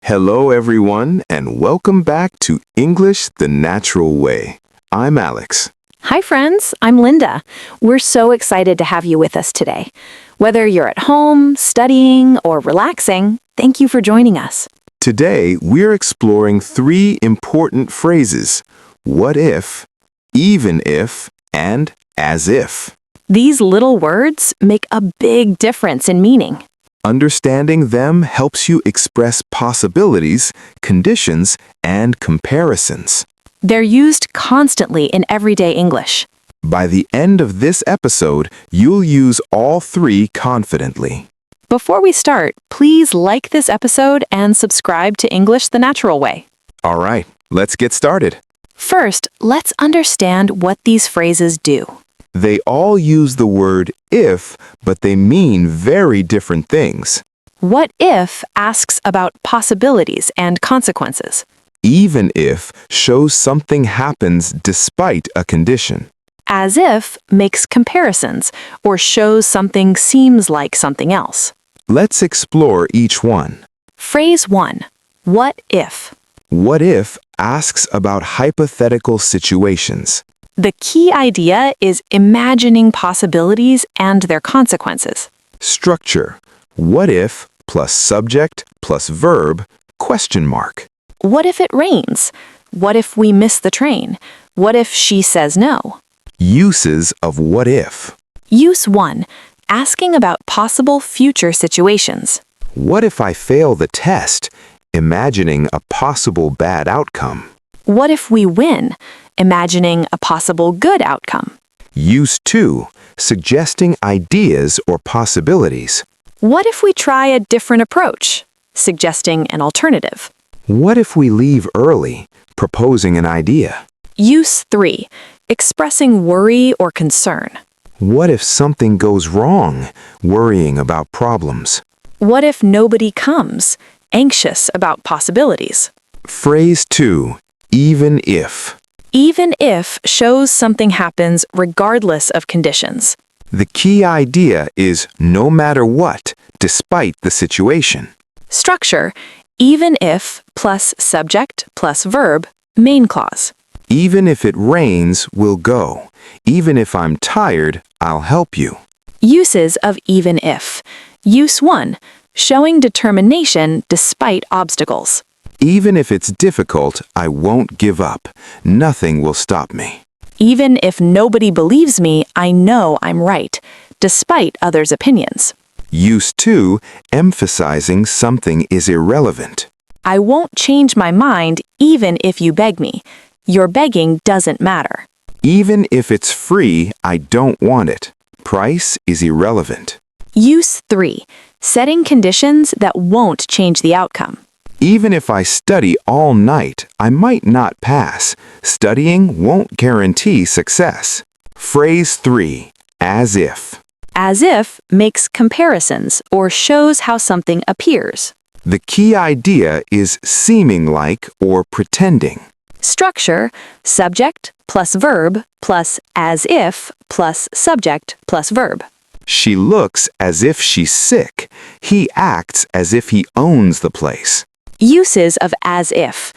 Hello, everyone, and welcome back to English the Natural Way. I'm Alex. Hi, friends. I'm Linda. We're so excited to have you with us today. Whether you're at home, studying, or relaxing, thank you for joining us. Today, we're exploring three important phrases: what if, even if, and as if. These little words make a big difference in meaning. Understanding them helps you express possibilities, conditions, and comparisons. They're used constantly in everyday English. By the end of this episode, you'll use all three confidently. Before we start, please like this episode and subscribe to English the Natural Way. All right, let's get started. First, let's understand what these phrases do. They all use the word if, but they mean very different things. What if asks about possibilities and consequences. Even if shows something happens despite a condition. As if makes comparisons or shows something seems like something else. Let's explore each one. Phrase 1. What if? What if asks about hypothetical situations. The key idea is imagining possibilities and their consequences. Structure: what if plus subject plus verb, question mark. What if it rains? What if we miss the train? What if she says no? Uses of what if. Use 1. Asking about possible future situations. What if I fail the test? Imagining a possible bad outcome. What if we win? Imagining a possible good outcome. Use 2. Suggesting ideas or possibilities. What if we try a different approach? Suggesting an alternative. What if we leave early? Proposing an idea. Use 3. Expressing worry or concern. What if something goes wrong? Worrying about problems. What if nobody comes? Anxious about possibilities. Phrase 2. Even if. Even if shows something happens regardless of conditions. The key idea is no matter what, despite the situation. Structure: even if plus subject plus verb, main clause. Even if it rains, we'll go. Even if I'm tired, I'll help you. Uses of even if. Use 1. Showing determination despite obstacles. Even if it's difficult, I won't give up. Nothing will stop me. Even if nobody believes me, I know I'm right, despite others' opinions. Use 2. Emphasizing something is irrelevant. I won't change my mind even if you beg me. Your begging doesn't matter. Even if it's free, I don't want it. Price is irrelevant. Use 3. Setting conditions that won't change the outcome. Even if I study all night, I might not pass. Studying won't guarantee success. Phrase 3. As if. As if makes comparisons or shows how something appears. The key idea is seeming like or pretending. Structure: subject plus verb plus as if plus subject plus verb. She looks as if she's sick. He acts as if he owns the place. Uses of as if.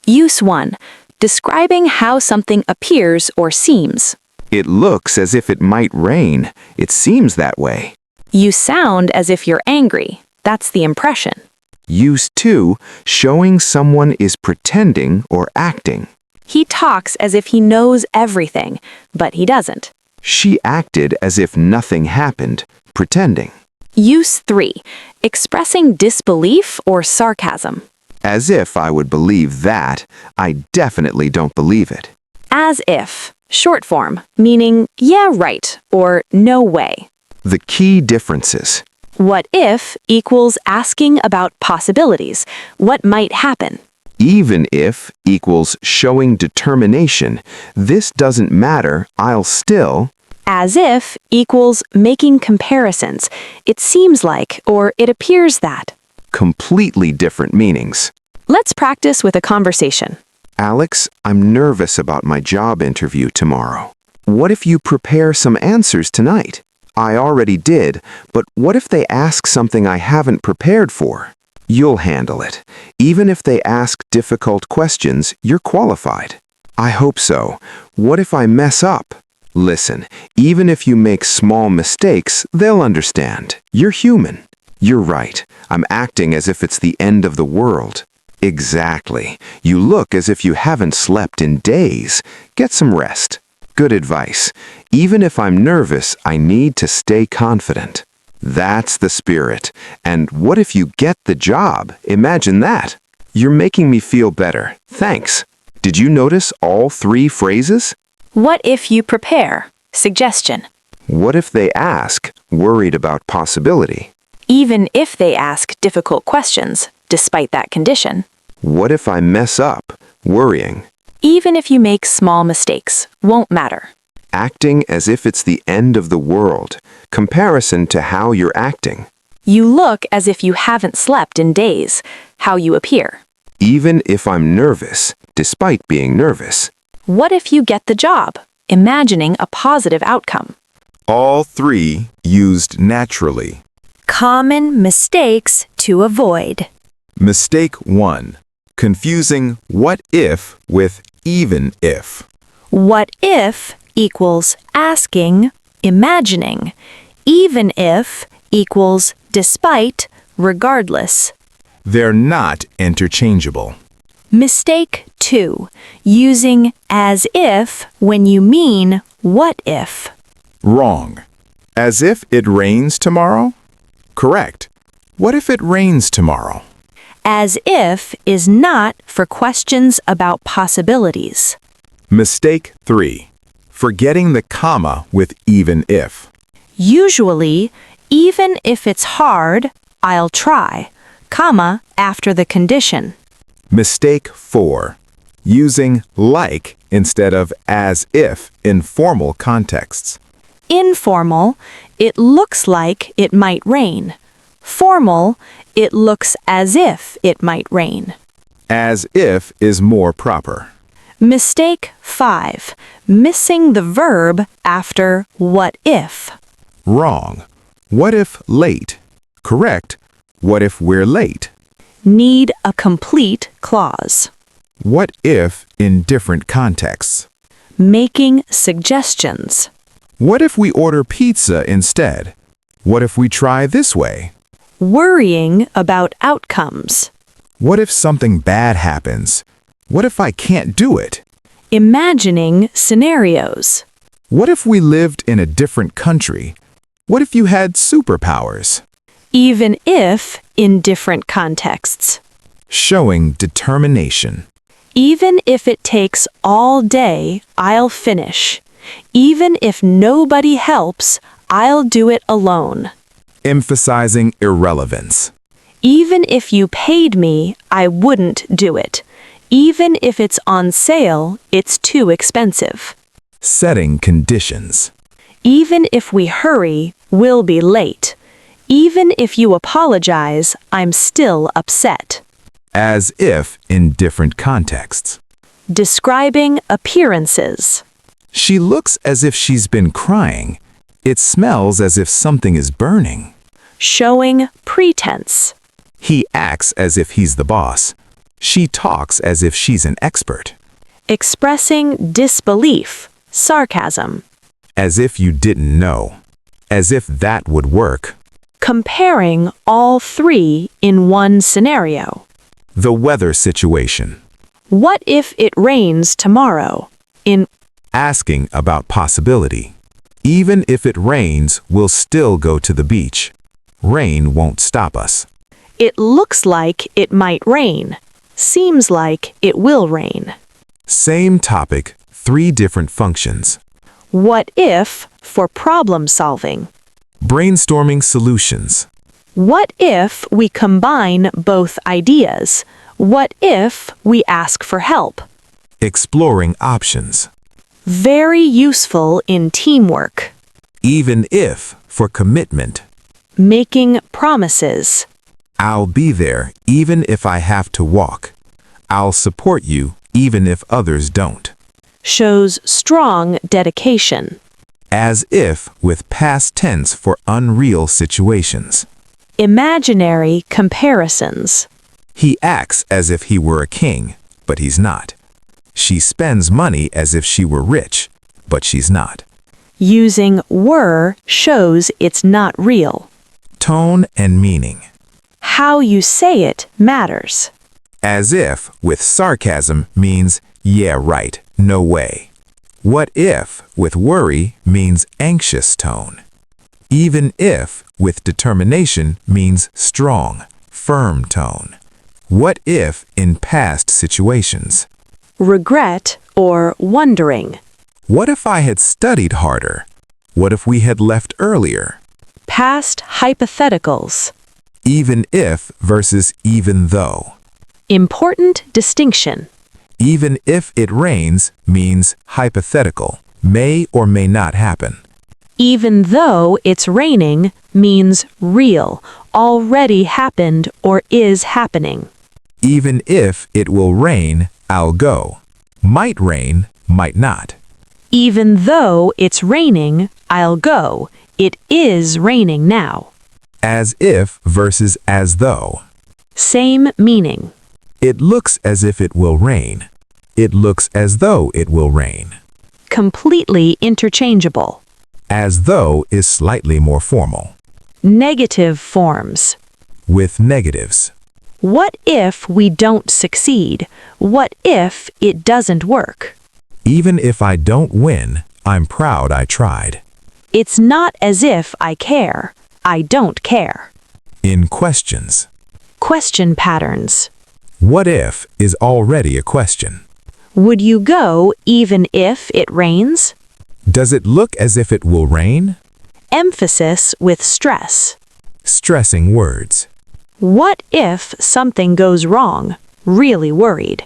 Use 1. Describing how something appears or seems. It looks as if it might rain. It seems that way. You sound as if you're angry. That's the impression. Use 2. Showing someone is pretending or acting. He talks as if he knows everything, but he doesn't. She acted as if nothing happened, pretending. Use 3. Expressing disbelief or sarcasm. As if I would believe that. I definitely don't believe it. As if. Short form, meaning yeah, right, or no way. The key differences. What if equals asking about possibilities, what might happen. Even if equals showing determination. This doesn't matter, I'll still. As if equals making comparisons. It seems like or it appears that. Completely different meanings. Let's practice with a conversation. Alex, I'm nervous about my job interview tomorrow. What if you prepare some answers tonight? I already did, but what if they ask something I haven't prepared for? You'll handle it. Even if they ask difficult questions, you're qualified. I hope so. What if I mess up? Listen, even if you make small mistakes, they'll understand. You're human. You're right. I'm acting as if it's the end of the world. Exactly. You look as if you haven't slept in days. Get some rest. Good advice. Even if I'm nervous, I need to stay confident. That's the spirit. And what if you get the job? Imagine that. You're making me feel better. Thanks. Did you notice all 3 phrases? What if you prepare? Suggestion. What if they ask, worried about possibility? Even if they ask difficult questions, despite that condition. What if I mess up? Worrying. Even if you make small mistakes, won't matter. Acting as if it's the end of the world. Comparison to how you're acting. You look as if you haven't slept in days, how you appear. Even if I'm nervous, despite being nervous. What if you get the job? Imagining a positive outcome. All 3 used naturally. Common mistakes to avoid. Mistake 1. Confusing what if with even if. What if equals asking, imagining. Even if equals despite, regardless. They're not interchangeable. Mistake 2. Using as if when you mean what if. Wrong. As if it rains tomorrow? Correct. What if it rains tomorrow? As if is not for questions about possibilities. Mistake 3. Forgetting the comma with even if. Usually, even if it's hard, I'll try, comma after the condition. Mistake 4. Using like instead of as if in formal contexts. Informal, it looks like it might rain. Formal, it looks as if it might rain. As if is more proper. Mistake 5. Missing the verb after what if. Wrong. What if late? Correct. What if we're late? Need a complete clause. What if in different contexts? Making suggestions. What if we order pizza instead? What if we try this way? Worrying about outcomes. What if something bad happens? What if I can't do it? Imagining scenarios. What if we lived in a different country? What if you had superpowers? Even if in different contexts. Showing determination. Even if it takes all day, I'll finish. Even if nobody helps, I'll do it alone. Emphasizing irrelevance. Even if you paid me, I wouldn't do it. Even if it's on sale, it's too expensive. Setting conditions. Even if we hurry, we'll be late. Even if you apologize, I'm still upset. As if in different contexts. Describing appearances. She looks as if she's been crying. It smells as if something is burning. Showing pretense. He acts as if he's the boss. She talks as if she's an expert. Expressing disbelief, sarcasm. As if you didn't know. As if that would work. Comparing all 3 in one scenario. The weather situation. What if it rains tomorrow? In Asking about possibility. Even if it rains, we'll still go to the beach. Rain won't stop us. it looks like it might rain. Seems like it will rain. Same topic, 3 different functions. What if for problem solving. Brainstorming solutions. What if we combine both ideas? What if we ask for help? Exploring options. Very useful in teamwork. Even if for commitment. Making promises. I'll be there even if I have to walk. I'll support you even if others don't. Shows strong dedication. As if with past tense for unreal situations. Imaginary comparisons. He acts as if he were a king, but he's not. She spends money as if she were rich, but she's not. Using were shows it's not real. Tone and meaning. How you say it matters. As if with sarcasm means, yeah, right, no way. What if with worry means anxious tone. Even if with determination means strong, firm tone. What if in past situations? Regret or wondering. What if I had studied harder? What if we had left earlier? Past hypotheticals. Even if versus even though. Important distinction. Even if it rains means hypothetical, may or may not happen. Even though it's raining means real, already happened or is happening. Even if it will rain, I'll go. Might rain, might not. Even though it's raining, I'll go. It is raining now. As if versus as though. Same meaning. It looks as if it will rain. It looks as though it will rain. Completely interchangeable. As though is slightly more formal. Negative forms. With negatives. What if we don't succeed? What if it doesn't work? Even if I don't win, I'm proud I tried. It's not as if I care. I don't care. In questions. Question patterns. What if is already a question. Would you go even if it rains? Does it look as if it will rain? Emphasis with stress. Stressing words. What if something goes wrong? Really worried.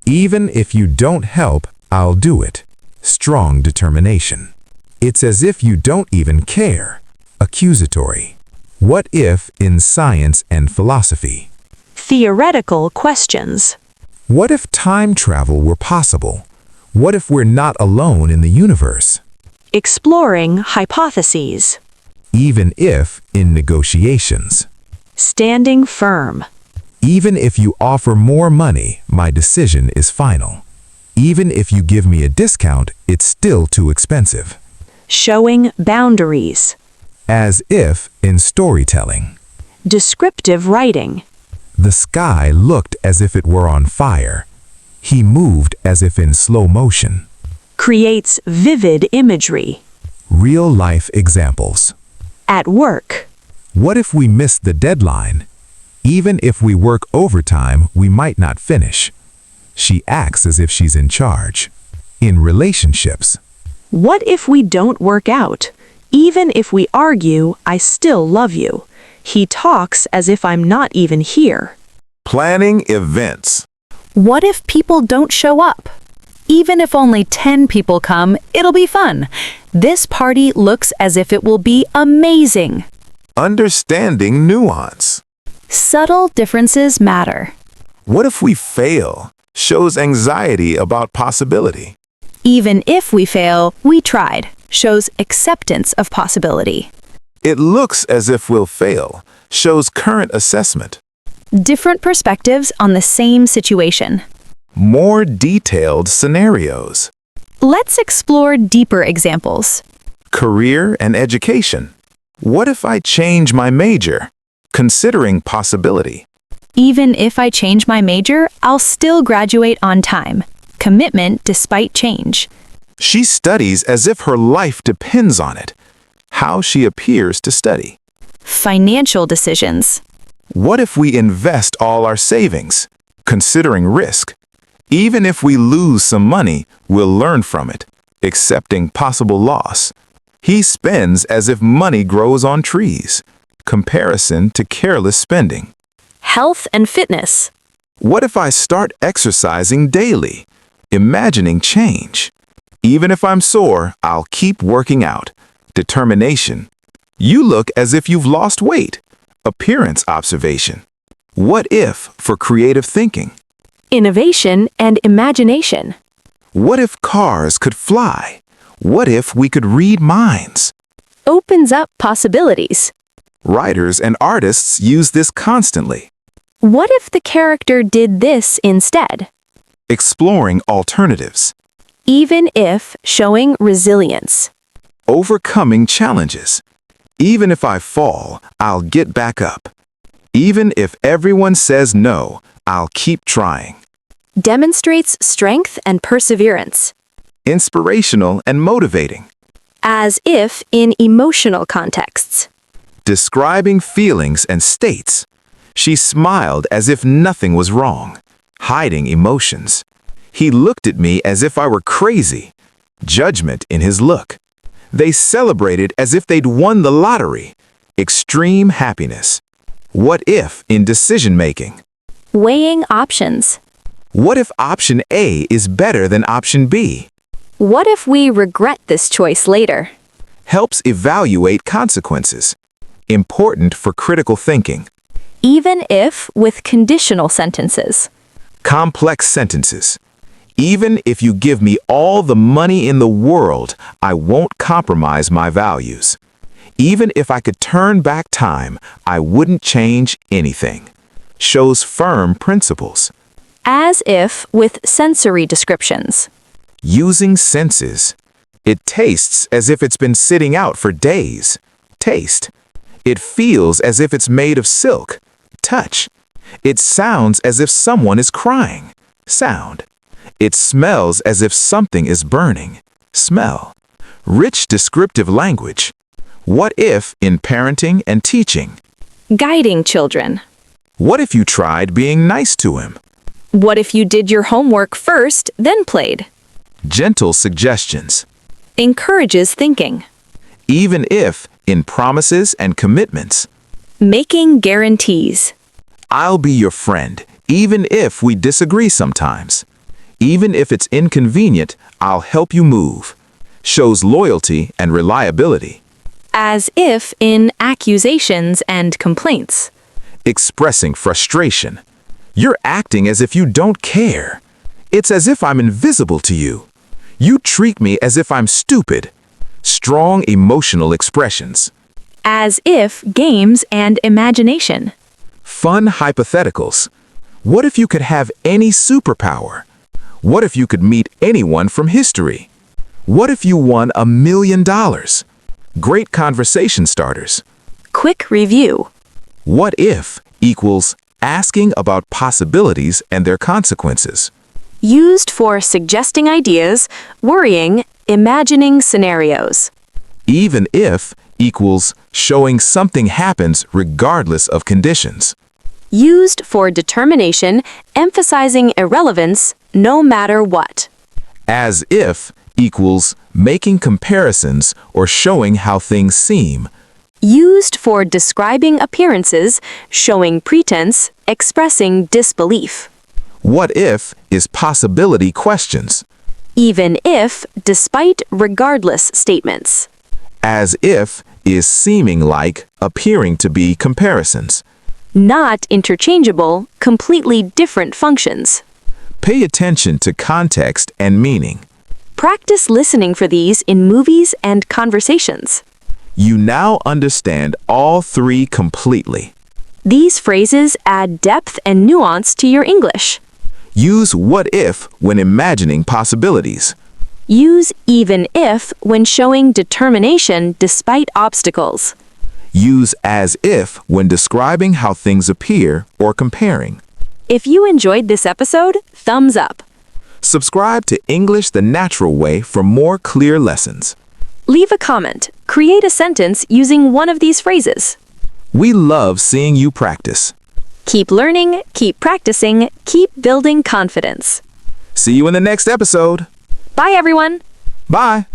Even if you don't help, I'll do it. Strong determination. It's as if you don't even care. Accusatory. What if in science and philosophy? Theoretical questions. What if time travel were possible? What if we're not alone in the universe? Exploring hypotheses. Even if in negotiations. Standing firm. Even if you offer more money, my decision is final. Even if you give me a discount, it's still too expensive. Showing boundaries. As if in storytelling. Descriptive writing. The sky looked as if it were on fire. He moved as if in slow motion. Creates vivid imagery. Real-life examples. At work. What if we miss the deadline? Even if we work overtime, we might not finish. She acts as if she's in charge. In relationships. What if we don't work out? Even if we argue, I still love you. He talks as if I'm not even here. Planning events. What if people don't show up? Even if only 10 people come, it'll be fun. This party looks as if it will be amazing. Understanding nuance. Subtle differences matter. What if we fail? Shows anxiety about possibility. Even if we fail, we tried. Shows acceptance of possibility. It looks as if we'll fail. Shows current assessment. Different perspectives on the same situation. More detailed scenarios. Let's explore deeper examples. Career and education. What if I change my major? Considering possibility. Even if I change my major, I'll still graduate on time. Commitment despite change. She studies as if her life depends on it. How she appears to study. Financial decisions. What if we invest all our savings? Considering risk. Even if we lose some money, we'll learn from it, accepting possible loss. He spends as if money grows on trees. Comparison to careless spending. Health and fitness. What if I start exercising daily? Imagining change. Even if I'm sore, I'll keep working out. Determination. You look as if you've lost weight. Appearance observation. What if for creative thinking? Innovation and imagination. What if cars could fly? What if we could read minds? Opens up possibilities. Writers and artists use this constantly. What if the character did this instead? Exploring alternatives. Even if, showing resilience. Overcoming challenges. Even if I fall, I'll get back up. Even if everyone says no, I'll keep trying. Demonstrates strength and perseverance. Inspirational and motivating. As if in emotional contexts. Describing feelings and states. She smiled as if nothing was wrong. Hiding emotions. He looked at me as if I were crazy. Judgment in his look. They celebrated as if they'd won the lottery. Extreme happiness. What if in decision-making? Weighing options. What if option A is better than option B? What if we regret this choice later? Helps evaluate consequences. Important for critical thinking. Even if with conditional sentences. Complex sentences. Even if you give me all the money in the world, I won't compromise my values. Even if I could turn back time, I wouldn't change anything. Shows firm principles. As if with sensory descriptions. Using senses. It tastes as if it's been sitting out for days. Taste. It feels as if it's made of silk. Touch. It sounds as if someone is crying. Sound. It smells as if something is burning. Smell. Rich descriptive language. What if in parenting and teaching? Guiding children. What if you tried being nice to him? What if you did your homework first, then played? Gentle suggestions. Encourages thinking. Even if in promises and commitments. Making guarantees. I'll be your friend, even if we disagree sometimes. Even if it's inconvenient, I'll help you move. Shows loyalty and reliability. As if in accusations and complaints. Expressing frustration. You're acting as if you don't care. It's as if I'm invisible to you. You treat me as if I'm stupid. Strong emotional expressions. As if games and imagination. Fun hypotheticals. What if you could have any superpower? What if you could meet anyone from history? What if you won $1 million? Great conversation starters. Quick review. What if equals asking about possibilities and their consequences. Used for suggesting ideas, worrying, imagining scenarios. Even if equals showing something happens regardless of conditions. Used for determination, emphasizing irrelevance, no matter what. As if equals making comparisons or showing how things seem. Used for describing appearances, showing pretense, expressing disbelief. What if is possibility questions. Even if, despite, regardless statements. As if is seeming like, appearing to be comparisons. Not interchangeable, completely different functions. Pay attention to context and meaning. Practice listening for these in movies and conversations. You now understand all three completely. These phrases add depth and nuance to your English. Use what if when imagining possibilities. Use even if when showing determination despite obstacles. Use as if when describing how things appear or comparing. If you enjoyed this episode, thumbs up. Subscribe to English the Natural Way for more clear lessons. Leave a comment. Create a sentence using one of these phrases. We love seeing you practice. Keep learning, keep practicing, keep building confidence. See you in the next episode. Bye, everyone. Bye.